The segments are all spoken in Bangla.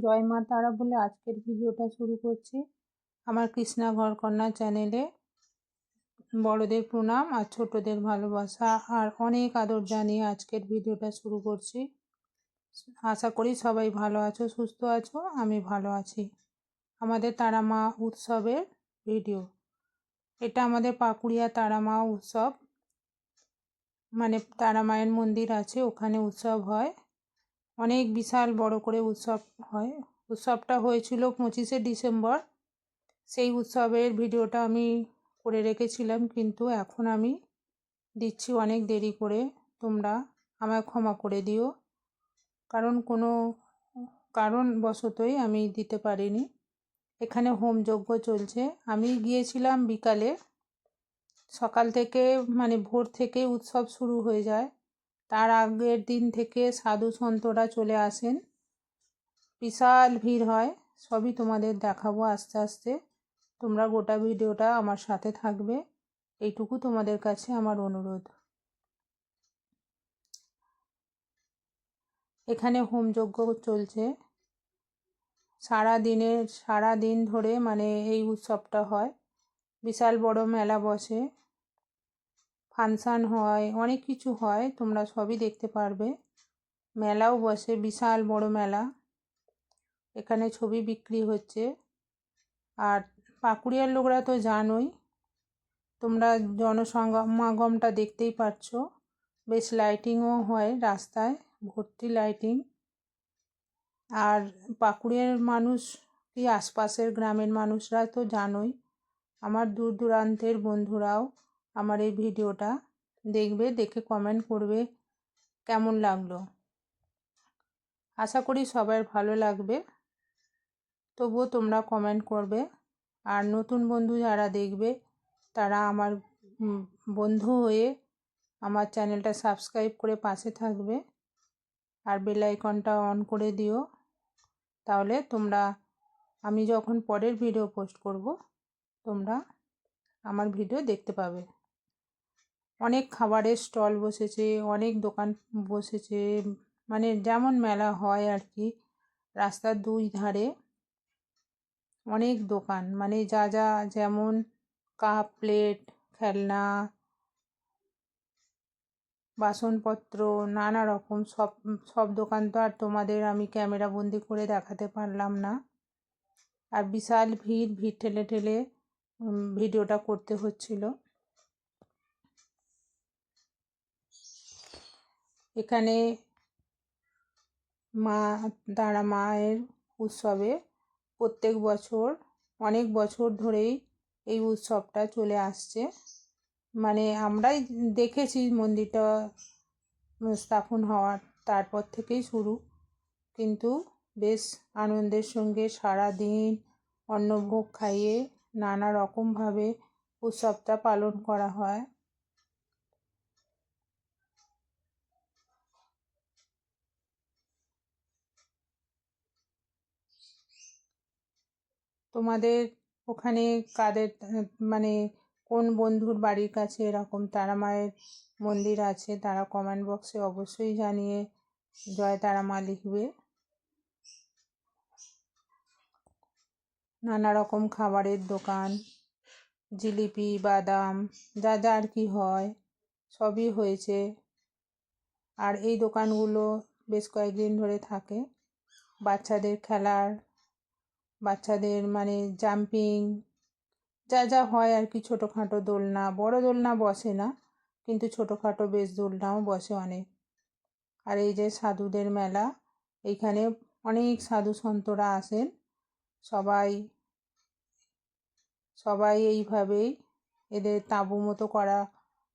জয় মা তারা বলে আজকের ভিডিওটা শুরু করছি। আমার কৃষ্ণা ঘরকন্যা চ্যানেলে বড়দের প্রণাম আর ছোটদের ভালোবাসা আর অনেক আদর জানিয়ে আজকের ভিডিওটা শুরু করছি। আশা করি সবাই ভালো আছো, সুস্থ আছো, আমি ভালো আছি। আমাদের তারা মা উৎসবের ভিডিও। এটা আমাদের পাকুড়িয়া তারা মা উৎসব, মানে তারা মায়ের মন্দির আছে, ওখানে উৎসব হয়। অনেক বিশাল বড় করে উৎসব হয়। উৎসবটা হয়েছিল 25শে ডিসেম্বর। সেই উৎসবের ভিডিওটা আমি করে রেখেছিলাম, কিন্তু এখন আমি দিচ্ছি অনেক দেরি করে। তোমরা আমায় ক্ষমা করে দিও, কারণ কোনো কারণবশতই আমি দিতে পারিনি। এখানে হোমযজ্ঞ চলছে। আমি গিয়েছিলাম বিকালে, সকাল থেকে মানে ভোর থেকে উৎসব শুরু হয়ে যায়। তার আগের দিন থেকে সাধু সন্তরা চলে আসেন, বিশাল ভিড় হয়। সবই তোমাদের দেখাবো আস্তে আস্তে। তোমরা গোটা ভিডিওটা আমার সাথে থাকবে, এইটুকু তোমাদের কাছে আমার অনুরোধ। এখানে হোমযজ্ঞ চলছে সারা দিন ধরে, মানে এই উৎসবটা হয়। বিশাল বড় মেলা বসে, ফাংশান হয়, অনেক কিছু হয়, তোমরা সবই দেখতে পারবে। মেলাও বসে, বিশাল বড় মেলা। এখানে ছবি বিক্রি হচ্ছে। আর পাকুড়িয়ার লোকরা তো জানোই, তোমরা জনসমাগমটা দেখতেই পাচ্ছ। বেশ লাইটিংও হয় রাস্তায়, ভর্তি লাইটিং। আর পাকুড়িয়ার মানুষ কি আশপাশের গ্রামের মানুষরা তো জানোই। আমার দূর দূরান্তের বন্ধুরাও আমার এই ভিডিওটা দেখবে, দেখে কমেন্ট করবে কেমন লাগলো। আশা করি সবার ভালো লাগবে, তবুও তোমরা কমেন্ট করবে। আর নতুন বন্ধু যারা দেখবে তারা আমার বন্ধু হয়ে আমার চ্যানেলটা সাবস্ক্রাইব করে পাশে থাকবে, আর বেল আইকনটা অন করে দিও। তাহলে তোমরা, আমি যখন পরের ভিডিও পোস্ট করব, তোমরা আমার ভিডিও দেখতে পাবে। অনেক খাবারের স্টল বসেছে, অনেক দোকান বসেছে, মানে যেমন মেলা হয় আর কি। রাস্তার দুই ধারে অনেক দোকান, মানে যা যা যেমন কাপ প্লেট, খেলনা, বাসনপত্র, নানা রকম সব দোকান তো আর তোমাদের আমি ক্যামেরা বন্দি করে দেখাতে পারলাম না। আর বিশাল ভিড় ঠেলে ঠেলে ভিডিওটা করতে হচ্ছিল। এখানে মা তারা মায়ের উৎসবে প্রত্যেক বছর, অনেক বছর ধরেই এই উৎসবটা চলে আসছে। মানে আমরাই দেখেছি মন্দিরটা স্থাপন হওয়ার, তারপর থেকেই শুরু। কিন্তু বেশ আনন্দের সঙ্গে সারা দিন অন্নভোগ খাইয়ে নানা রকমভাবে উৎসবটা পালন করা হয়। তোমাদের ওখানে কাদের, মানে কোন বন্ধুর বাড়ির কাছে এরকম তারা মায়ের মন্দির আছে, তারা কমেন্ট বক্সে অবশ্যই জানিয়ে জয় তারা মা লিখবে। নানা রকম খাবারের দোকান, জিলিপি, বাদাম, যা যা আর কি হয় সবই হয়েছে। আর এই দোকানগুলো বেশ কয়েকদিন ধরে থাকে। বাচ্চাদের খেলার, বাচ্চাদের মানে জাম্পিং, যা যা হয় আর কি, ছোটোখাটো দোলনা, বড় দোলনা বসে না, কিন্তু ছোটোখাটো বেশ দোলনাও বসে অনেক। আর এই যে সাধুদের মেলা, এইখানে অনেক সাধু সন্তরা আসেন। সবাই সবাই এইভাবেই এদের তাঁবু মতো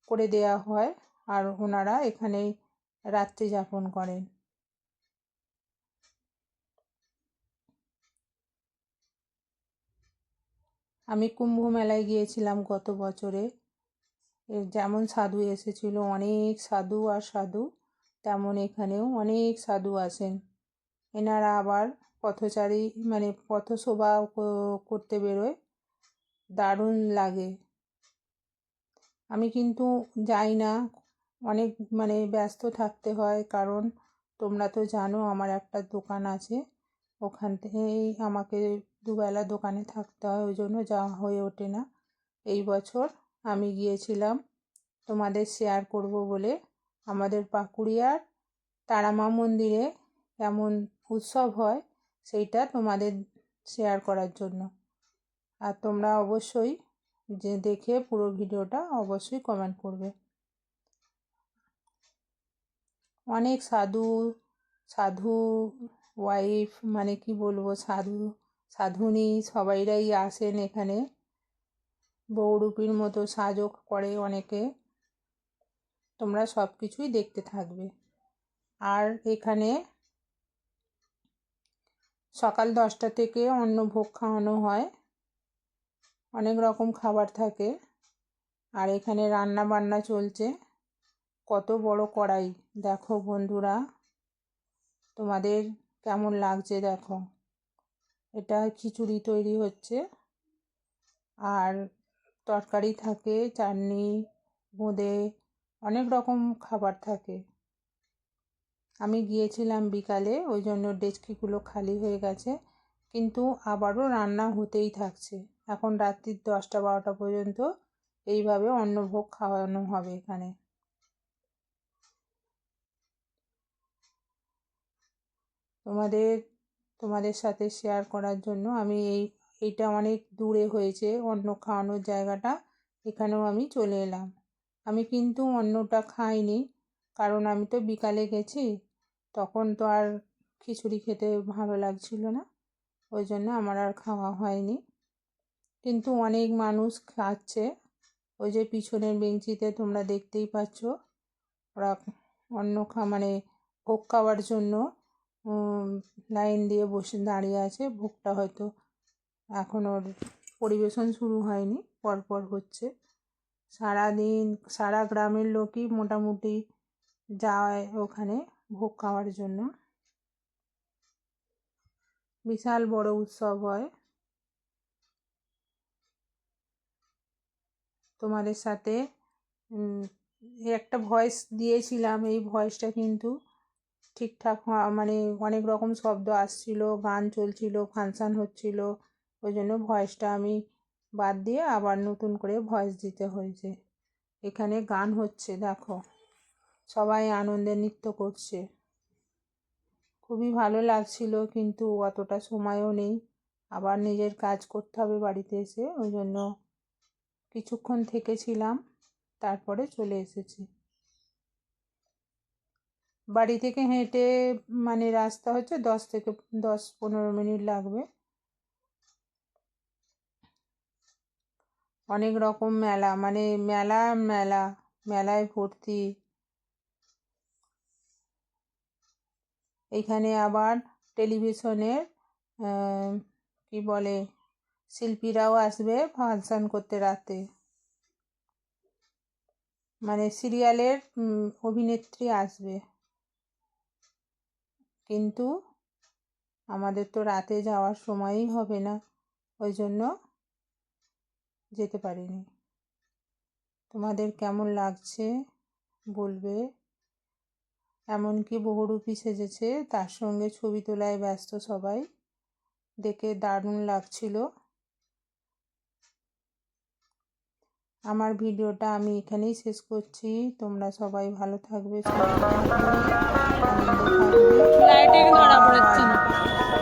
করে দেয়া হয়, আর ওনারা এখানেই রাত্রি যাপন করেন। আমি কুম্ভ মেলায় গিয়েছিলাম গত বছরে। যেমন সাধু এসেছিল, অনেক সাধু আর সাধু, তেমন এখানেও অনেক সাধু আসেন। এনারা আবার পথচারী, মানে পথশোভা করতে বেরোয়, দারুণ লাগে। আমি কিন্তু যাই না, অনেক মানে ব্যস্ত থাকতে হয়, কারণ তোমরা তো জানো আমার একটা দোকান আছে, ওখান থেকেই আমাকে দুবেলা দোকানে থাকতে হয়, ওই জন্য যাওয়া হয়ে ওঠে না। এই বছর আমি গিয়েছিলাম তোমাদের শেয়ার করব বলে আমাদের পাকুড়িয়ার তারামা মন্দিরে কেমন উৎসব হয় সেইটা তোমাদের শেয়ার করার জন্য। আর তোমরা অবশ্যই যে দেখে পুরো ভিডিওটা অবশ্যই কমেন্ট করবে। অনেক সাধু ওয়াইফ, মানে কি বলবো, সাধুনি সবাইরাই আসেন এখানে, বউরূপীর মতো সাজও করে অনেকে। তোমরা সব কিছুই দেখতে থাকবে। আর এখানে সকাল 10টা থেকে অন্নভোগ খাওয়ানো হয়, অনেক রকম খাবার থাকে। আর এখানে রান্না বান্না চলছে, কত বড় কড়াই দেখো বন্ধুরা, তোমাদের কেমন লাগছে দেখো। এটা খিচুড়ি তৈরি হচ্ছে, আর তরকারি থাকে, চাটনি, বোঁদে, অনেক রকম খাবার থাকে। আমি গিয়েছিলাম বিকালে, ওই জন্য ডেচকিগুলো খালি হয়ে গেছে, কিন্তু আবারও রান্না হতেই থাকছে। এখন রাত্রির 10টা-12টা পর্যন্ত এইভাবে অন্নভোগ খাওয়ানো হবে এখানে। তোমাদের সাথে শেয়ার করার জন্য আমি এইটা অনেক দূরে হয়েছে অন্ন খাওয়ানোর জায়গাটা, এখানেও আমি চলে এলাম। আমি কিন্তু অন্নটা খাইনি, কারণ আমি তো বিকালে গেছি, তখন তো আর খিচুড়ি খেতে ভালো লাগছিল না, ওই জন্য আমার আর খাওয়া হয়নি। কিন্তু অনেক মানুষ খাচ্ছে, ওই যে পিছনের বেঞ্চিতে তোমরা দেখতেই পাচ্ছ, ওরা মানে ভোগ খাওয়ার জন্য লাইন দিয়ে দাঁড়িয়ে আছে। ভোগটা হয়তো এখন ওর পরিবেশন শুরু হয়নি, পরপর হচ্ছে। সারাদিন সারা গ্রামের লোকই মোটামুটি যায় ওখানে ভোগ খাওয়ার জন্য। বিশাল বড় উৎসব হয়। তোমাদের সাথে একটা ভয়েস দিয়েছিলাম, এই ভয়েসটা কিন্তু ঠিকঠাক মানে অনেক রকম শব্দ আসছিল, গান চলছিল, ফাংশান হচ্ছিল, ওই জন্য ভয়েসটা আমি বাদ দিয়ে আবার নতুন করে ভয়েস দিতে হয়েছে। এখানে গান হচ্ছে দেখো, সবাই আনন্দে নৃত্য করছে, খুবই ভালো লাগছিল, কিন্তু অতটা সময়ও নেই, আবার নিজের কাজ করতে হবে বাড়িতে এসে, ওই জন্য কিছুক্ষণ থেকেছিলাম, তারপরে চলে এসেছি। বাড়ি থেকে হেঁটে মানে রাস্তা হচ্ছে 10-15 মিনিট লাগবে। অনেক রকম মেলা, মানে মেলায় ভর্তি। এখানে আবার টেলিভিশনের কি বলে, শিল্পীরাও আসবে ফাংশন করতে রাতে, মানে সিরিয়ালের অভিনেত্রী আসবে, কিন্তু আমাদের তো রাতে যাওয়ার সময়ই হবে না, ওই জন্য যেতে পারিনি। তোমাদের কেমন লাগছে বলবে। এমনকি বহুরূপী সেজেছে, তার সঙ্গে ছবি তোলায় ব্যস্ত সবাই, দেখে দারুণ লাগছিল। আমার ভিডিওটা আমি এখানেই শেষ করছি। তোমরা সবাই ভালো থাকবে, সুস্থ থাকবে, আনন্দে থাকবে।